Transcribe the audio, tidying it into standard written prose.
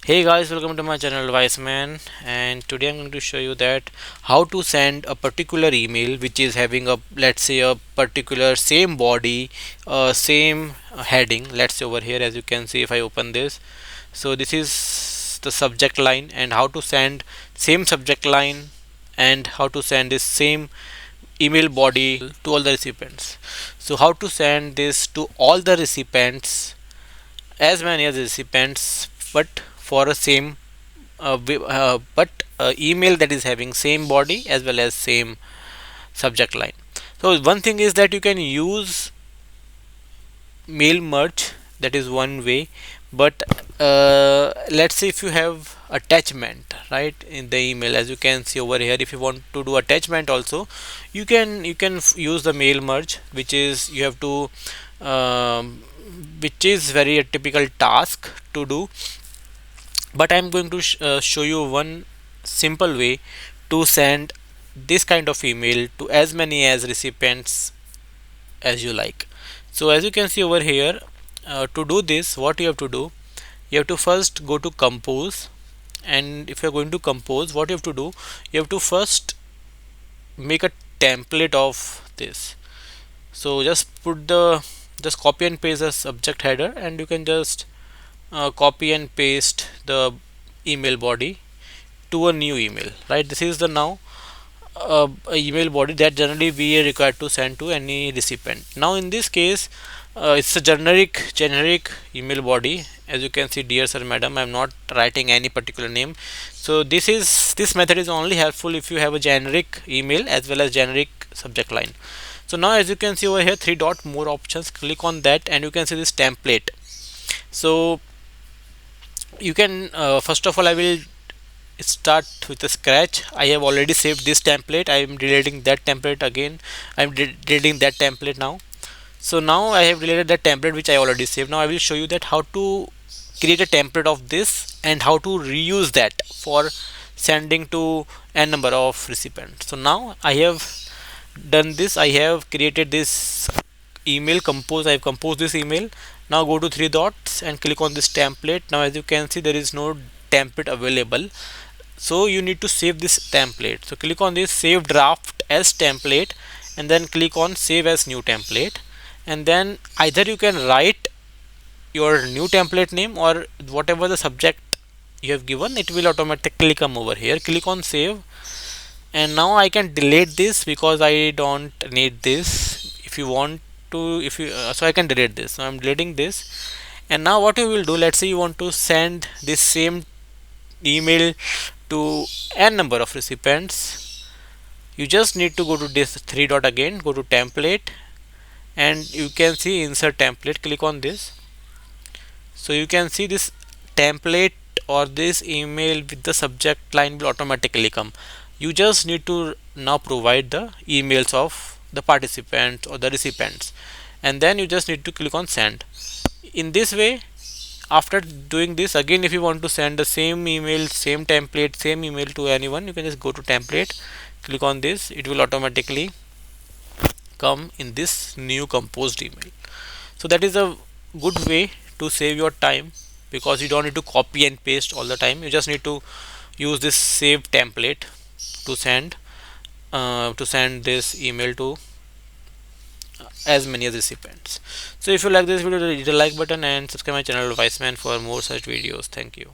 Hey guys, welcome to my channel Wiseman, and today I'm going to show you that how to send a particular email which is having a, let's say, a particular same body, same heading. Let's say over here, as you can see, if I open this, so this is the subject line, and how to send same subject line and how to send this same email body to all the recipients. So how to send this to all the recipients, as many as recipients, but for a same email that is having same body as well as same subject line. So one thing is that you can use mail merge, that is one way, but let's say if you have attachment right in the email, as you can see over here, if you want to do attachment also, you can use the mail merge, which is you have to um, which is very a typical task to do, but I'm going to show you one simple way to send this kind of email to as many as recipients as you like. So as you can see over here, to do this, what you have to do, you have to first go to compose, and if you're going to compose, what you have to do, you have to first make a template of this. So just copy and paste the subject header, and you can just copy and paste the email body to a new email, right? This is the now a email body that generally we are required to send to any recipient. Now in this case, it's a generic email body. As you can see, dear sir, madam, I'm not writing any particular name. So this method is only helpful if you have a generic email as well as generic subject line. So now as you can see over here, three dot more options, click on that and you can see this template. So you can first of all, I will start with a scratch. I have already saved this template. I am deleting that template again. I am deleting that template now. So now I have deleted that template which I already saved. Now I will show you that how to create a template of this and how to reuse that for sending to n number of recipients. So now I have done this. I have created this email compose. I have composed this email. Now go to three dots and click on this template. Now as you can see, there is no template available, so you need to save this template. So click on this save draft as template and then click on save as new template, and then either you can write your new template name or whatever the subject you have given, it will automatically come over here. Click on save, and now I can delete this because I don't need this. If you want to, if you so I can delete this. So I'm deleting this, and now what you will do, let's say you want to send this same email to n number of recipients. You just need to go to this three dot again, go to template, and you can see insert template. Click on this. So you can see this template or this email with the subject line will automatically come. You just need to now provide the emails of the participants or the recipients, and then you just need to click on send. In this way, after doing this, again if you want to send the same email, same template, same email to anyone, you can just go to template, click on this, it will automatically come in this new composed email. So that is a good way to save your time, because you don't need to copy and paste all the time. You just need to use this save template to send this email to as many as recipients. So if you like this video, hit the like button and subscribe my channel Wiseman for more such videos. Thank you.